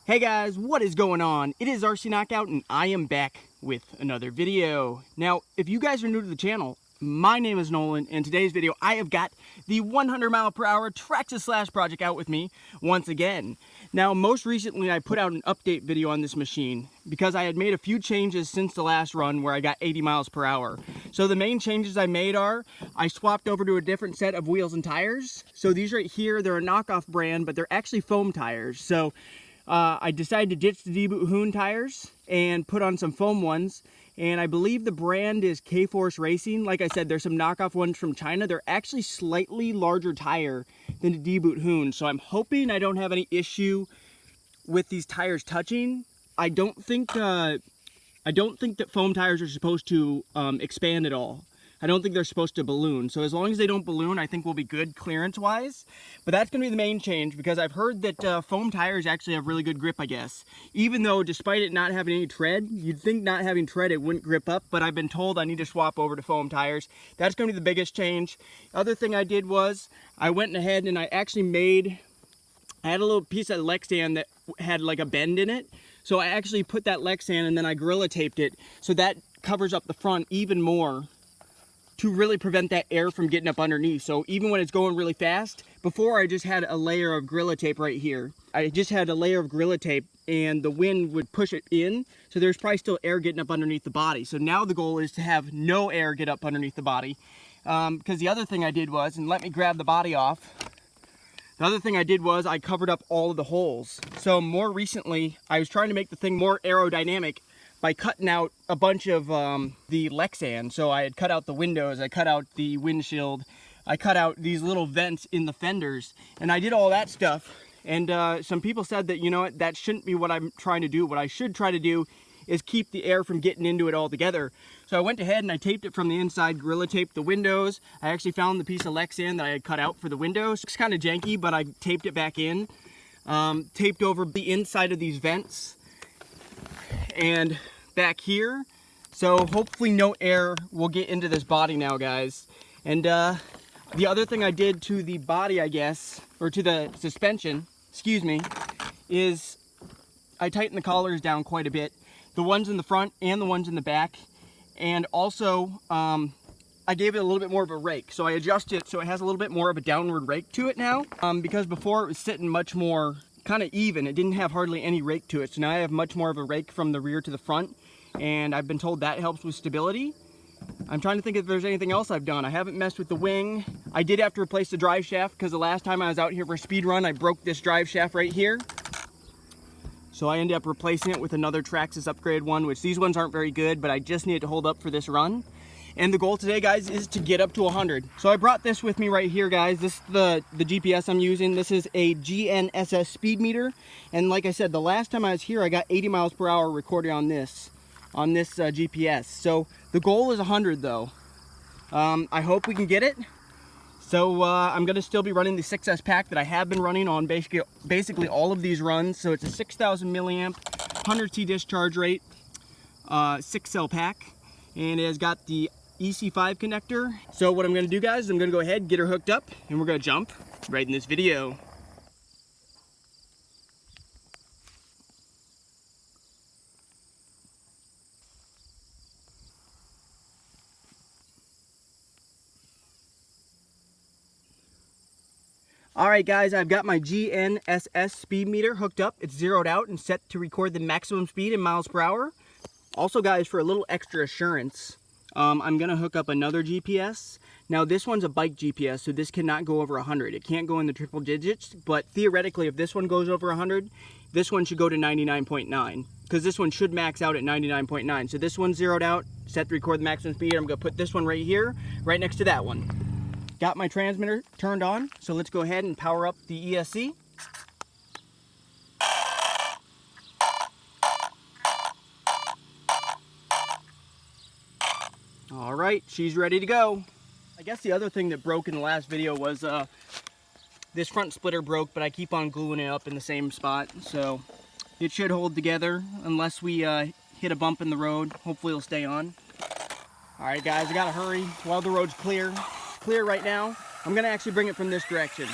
Hey guys, what is going on? It is RC Knockout and I am back with another video. Now, if you guys are new to the channel, my name is Nolan, and today's video I have got the 100mph Traxxas Slash Project out with me once again. Now, most recently I put out an update video on this machine because I had made a few changes since the last run where I got 80 miles per hour. So the main changes I made are, I swapped over to a different set of wheels and tires. So these right here, they're a knockoff brand, but they're actually foam tires. So I decided to ditch the Hoon tires and put on some foam ones, and I believe the brand is K-Force Racing. Like I said, there's some knockoff ones from China. They're actually slightly larger tire than the Hoon, so I'm hoping I don't have any issue with these tires touching. I don't think that foam tires are supposed to expand at all. I don't think they're supposed to balloon. So as long as they don't balloon, I think we'll be good clearance-wise. But that's going to be the main change because I've heard that foam tires actually have really good grip, I guess. Even though, despite it not having any tread, you'd think not having tread it wouldn't grip up, but I've been told I need to swap over to foam tires. That's going to be the biggest change. Other thing I did was I went ahead and I actually I had a little piece of Lexan that had like a bend in it. So I actually put that Lexan and then I Gorilla Taped it. So that covers up the front even more, to really prevent that air from getting up underneath. So even when it's going really fast, before I just had a layer of Gorilla Tape right here. I just had a layer of Gorilla Tape and the wind would push it in, so there's probably still air getting up underneath the body. So now the goal is to have no air get up underneath the body. Because the other thing I did was, and let me grab the body off, the other thing I did was I covered up all of the holes. So more recently, I was trying to make the thing more aerodynamic by cutting out a bunch of the Lexan. So I had cut out the windows, I cut out the windshield, I cut out these little vents in the fenders, and I did all that stuff. And some people said that, you know what, that shouldn't be what I'm trying to do. What I should try to do is keep the air from getting into it altogether. So I went ahead and I taped it from the inside, Gorilla Taped the windows. I actually found the piece of Lexan that I had cut out for the windows. It's kind of janky, but I taped it back in. Taped over the inside of these vents and back here, so hopefully no air will get into this body now, guys. And the other thing I did to the body, I guess, or to the suspension, excuse me, is I tightened the collars down quite a bit, the ones in the front and the ones in the back, and also I gave it a little bit more of a rake. So I adjusted it so it has a little bit more of a downward rake to it now, because before it was sitting much more kind of even. It didn't have hardly any rake to it, so now I have much more of a rake from the rear to the front, and I've been told that helps with stability. I'm trying to think if there's anything else I've done. I haven't messed with the wing. I did have to replace the drive shaft because the last time I was out here for a speed run, I broke this drive shaft right here. So I ended up replacing it with another Traxxas upgrade one, which these ones aren't very good, but I just need it to hold up for this run. And the goal today, guys, is to get up to 100. So I brought this with me right here, guys. This is the GPS I'm using. This is a GNSS speed meter. And like I said, the last time I was here, I got 80 miles per hour recorded on this GPS. So the goal is 100 though. I hope we can get it. So I'm going to still be running the 6S pack that I have been running on basically all of these runs. So it's a 6,000 milliamp, 100C discharge rate, 6-cell pack. And it has got the EC5 connector. So what I'm going to do, guys, is I'm going to go ahead, get her hooked up, and we're going to jump right in this video. Alright guys, I've got my GNSS speed meter hooked up. It's zeroed out and set to record the maximum speed in miles per hour. Also guys, for a little extra assurance, I'm going to hook up another GPS. Now this one's a bike GPS, so this cannot go over 100. It can't go in the triple digits, but theoretically if this one goes over 100, this one should go to 99.9, because this one should max out at 99.9. So this one's zeroed out, set to record the maximum speed. I'm going to put this one right here, right next to that one. Got my transmitter turned on, so let's go ahead and power up the ESC. All right, she's ready to go. I guess the other thing that broke in the last video was this front splitter broke, but I keep on gluing it up in the same spot, so it should hold together unless we hit a bump in the road. Hopefully it'll stay on. All right, guys, I gotta hurry while the road's clear. It's clear right now. I'm gonna actually bring it from this direction.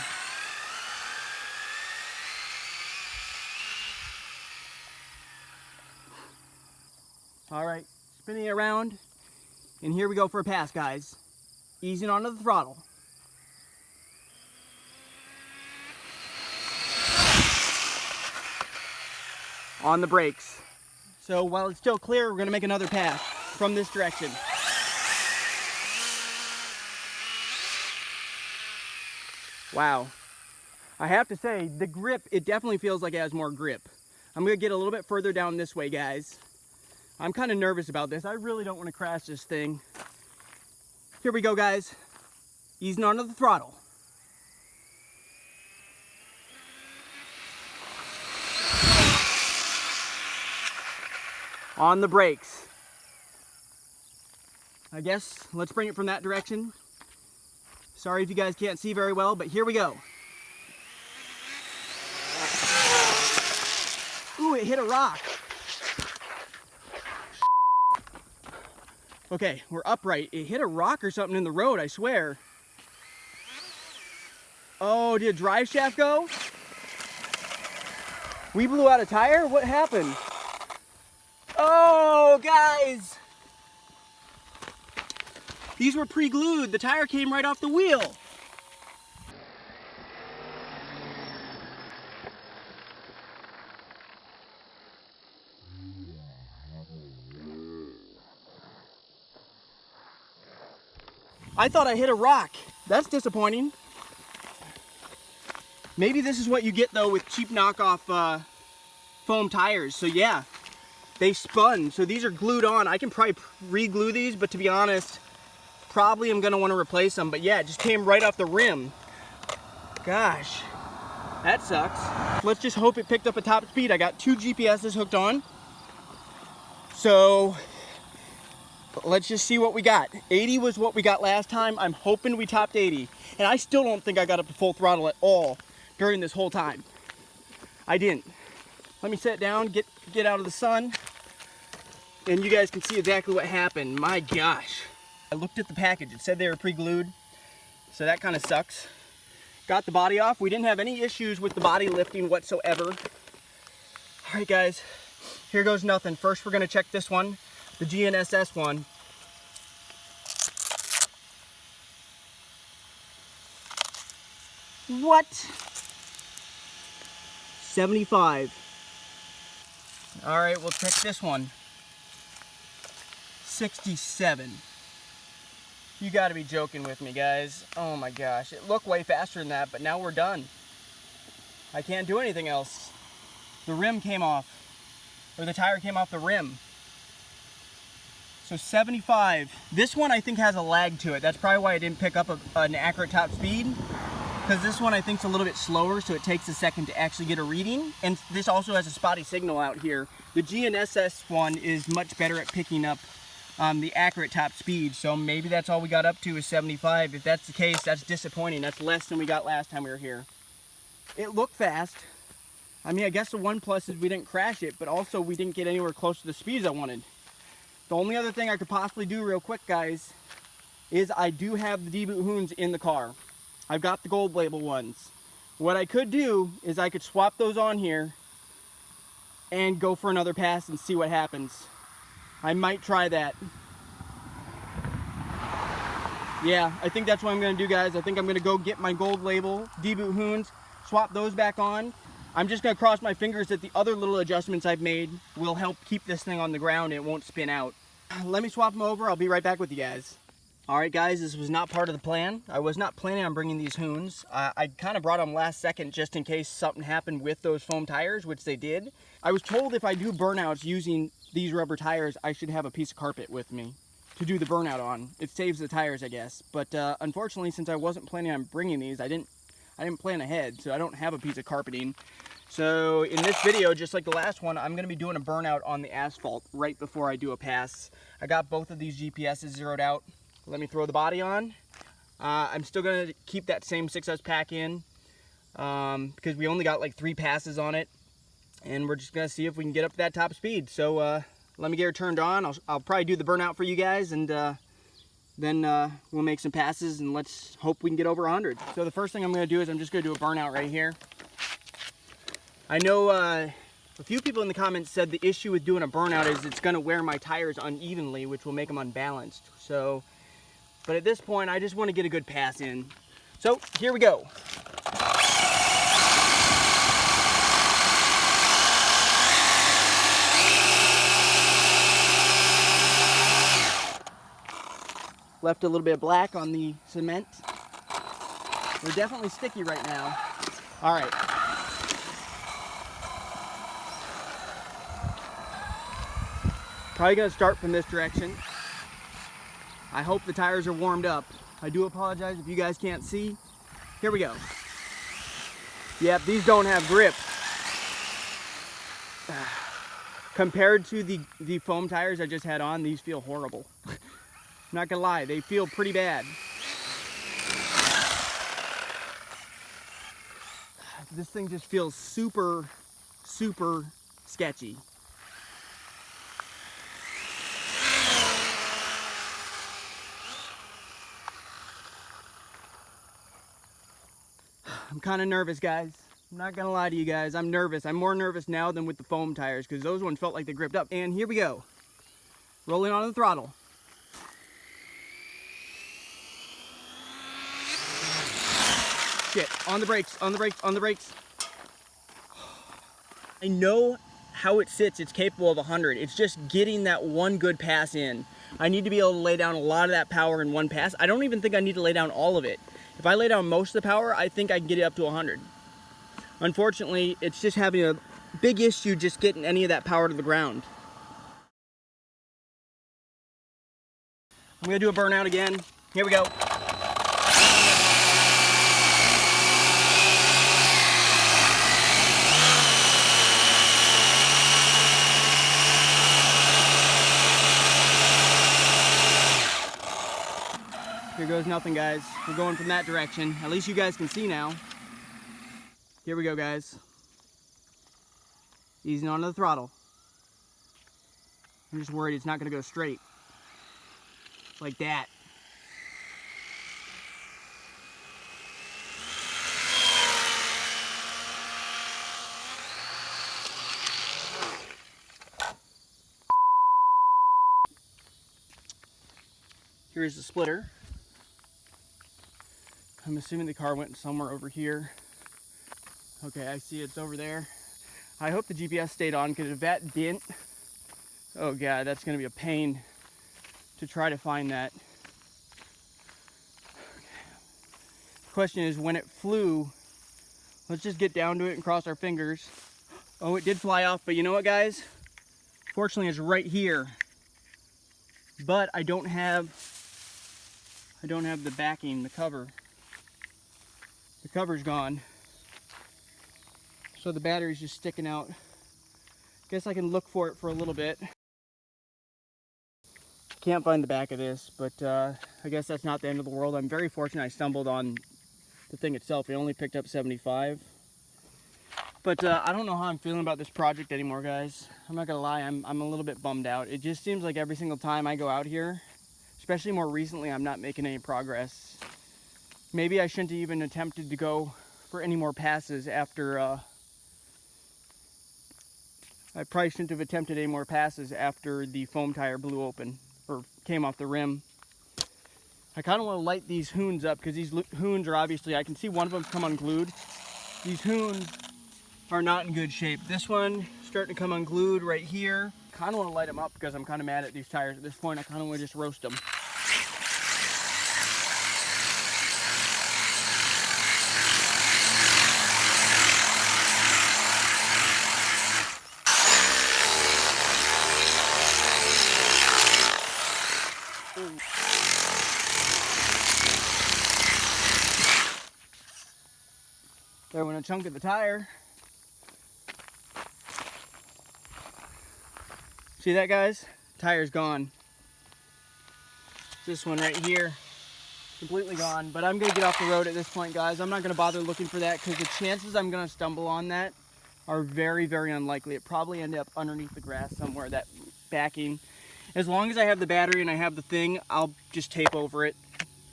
All right, spinning it around, and here we go for a pass, guys. Easing onto the throttle. On the brakes. So while it's still clear, we're gonna make another pass from this direction. Wow. I have to say, the grip, it definitely feels like it has more grip. I'm gonna get a little bit further down this way, guys. I'm kind of nervous about this. I really don't want to crash this thing. Here we go, guys. Easing onto the throttle. On the brakes. I guess let's bring it from that direction. Sorry if you guys can't see very well, but here we go. Ooh, it hit a rock. Okay, we're upright. It hit a rock or something in the road, I swear. Oh, did a drive shaft go? We blew out a tire? What happened? Oh, guys! These were pre-glued. The tire came right off the wheel. I thought I hit a rock. That's disappointing. Maybe this is what you get though with cheap knockoff foam tires. So yeah, they spun. So these are glued on. I can probably re-glue these, but to be honest, probably I'm gonna want to replace them. But yeah, it just came right off the rim. Gosh, that sucks. Let's just hope it picked up a top speed. I got 2 GPSs hooked on. So let's just see what we got. 80 was what we got last time. I'm hoping we topped 80. And I still don't think I got up to full throttle at all during this whole time. I didn't. Let me sit down, get out of the sun, and you guys can see exactly what happened. My gosh. I looked at the package. It said they were pre-glued, so that kind of sucks. Got the body off. We didn't have any issues with the body lifting whatsoever. All right, guys. Here goes nothing. First, we're going to check this one. The GNSS one. What? 75. All right, we'll check this one. 67. You gotta be joking with me, guys. Oh my gosh, it looked way faster than that, but now we're done. I can't do anything else. The rim came off, or the tire came off the rim. So 75. This one I think has a lag to it. That's probably why I didn't pick up an accurate top speed, because this one I think is a little bit slower, so it takes a second to actually get a reading. And this also has a spotty signal out here. The GNSS one is much better at picking up the accurate top speed, so maybe that's all we got up to is 75. If that's the case, that's disappointing. That's less than we got last time we were here. It looked fast. I mean, I guess the one plus is we didn't crash it, but also we didn't get anywhere close to the speeds I wanted. The only other thing I could possibly do real quick, guys, is I do have the D-boot hoons in the car. I've got the gold label ones. What I could do is I could swap those on here and go for another pass and see what happens. I might try that. Yeah, I think that's what I'm gonna do, guys. I think I'm gonna go get my gold label D-boot hoons, swap those back on. I'm just gonna cross my fingers that the other little adjustments I've made will help keep this thing on the ground and it won't spin out. Let me swap them over. I'll be right back with you guys. All right, guys, this was not part of the plan. I was not planning on bringing these hoons. I kind of brought them last second just in case something happened with those foam tires, which they did. I was told if I do burnouts using these rubber tires, I should have a piece of carpet with me to do the burnout on. It saves the tires, I guess. But unfortunately, since I wasn't planning on bringing these, I didn't plan ahead, so I don't have a piece of carpeting. So in this video, just like the last one, I'm gonna be doing a burnout on the asphalt right before I do a pass. I got both of these GPSs zeroed out. Let me throw the body on. I'm still gonna keep that same 6S pack in because we only got like 3 passes on it, and we're just gonna see if we can get up to that top speed. So let me get her turned on. I'll probably do the burnout for you guys, and then we'll make some passes and let's hope we can get over 100. So the first thing I'm gonna do is I'm just gonna do a burnout right here. I know A few people in the comments said the issue with doing a burnout is it's gonna wear my tires unevenly, which will make them unbalanced. So, but at this point, I just want to get a good pass in. So here we go. Left a little bit of black on the cement. They're definitely sticky right now. All right. Probably gonna start from this direction. I hope the tires are warmed up. I do apologize if you guys can't see. Here we go. Yep, these don't have grip. Compared to the foam tires I just had on, these feel horrible. Not gonna lie, they feel pretty bad. This thing just feels super, super sketchy. I'm kind of nervous, guys. I'm not gonna lie to you guys, I'm nervous. I'm more nervous now than with the foam tires because those ones felt like they gripped up. And here we go. Rolling on the throttle. Shit, on the brakes, on the brakes, on the brakes. I know how it sits, it's capable of 100. It's just getting that one good pass in. I need to be able to lay down a lot of that power in one pass. I don't even think I need to lay down all of it. If I lay down most of the power, I think I can get it up to 100. Unfortunately, it's just having a big issue just getting any of that power to the ground. I'm gonna do a burnout again. Here we go. Here goes nothing, guys. We're going from that direction. At least you guys can see now. Here we go, guys. Easing onto the throttle. I'm just worried it's not gonna go straight. Like that. Here's the splitter. I'm assuming the car went somewhere over here. Okay, I see it's over there. I hope the GPS stayed on because if that didn't, oh god, that's gonna be a pain to try to find that. The question is, when it flew, let's just get down to it and cross our fingers. Oh, it did fly off, but you know what, guys? Fortunately, it's right here. But I don't have the backing, the cover. The cover's gone. So the battery's just sticking out. Guess I can look for it for a little bit. Can't find the back of this, but I guess that's not the end of the world. I'm very fortunate I stumbled on the thing itself. It only picked up 75. But I don't know how I'm feeling about this project anymore, guys. I'm not gonna lie, I'm a little bit bummed out. It just seems like every single time I go out here, especially more recently, I'm not making any progress. Maybe I shouldn't have even attempted to go for any more passes after, I probably shouldn't have attempted any more passes after the foam tire blew open, or came off the rim. I kind of want to light these hoons up, because these hoons are obviously, I can see one of them come unglued. These hoons are not in good shape. This one starting to come unglued right here. Kind of want to light them up because I'm kind of mad at these tires at this point. I kind of want to just roast them. There went a chunk of the tire. See that, guys? Tire's gone. This one right here, completely gone. But I'm gonna get off the road at this point, guys. I'm not gonna bother looking for that because the chances I'm gonna stumble on that are very, very unlikely. It probably ended up underneath the grass somewhere, that backing. As long as I have the battery and I have the thing, I'll just tape over it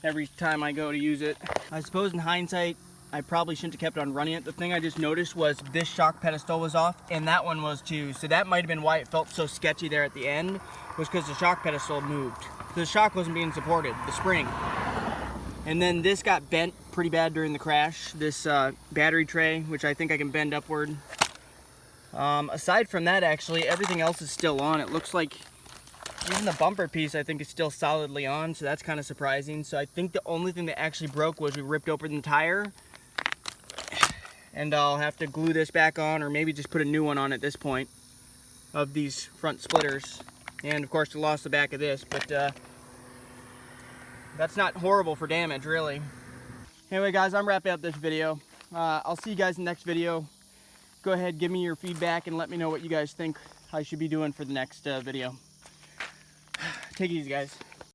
every time I go to use it. I suppose in hindsight, I probably shouldn't have kept on running it. The thing I just noticed was this shock pedestal was off, and that one was too. So that might have been why it felt so sketchy there at the end, was because the shock pedestal moved. The shock wasn't being supported, the spring. And then this got bent pretty bad during the crash, this battery tray, which I think I can bend upward. Aside from that, actually, everything else is still on. It looks like even the bumper piece, I think, is still solidly on, so that's kind of surprising. So I think the only thing that actually broke was we ripped open the tire, and I'll have to glue this back on, or maybe just put a new one on at this point, of these front splitters. And of course, I lost the back of this, but that's not horrible for damage, really. Anyway, guys, I'm wrapping up this video. I'll see you guys in the next video. Go ahead, give me your feedback, and let me know what you guys think I should be doing for the next video. Take it easy, guys.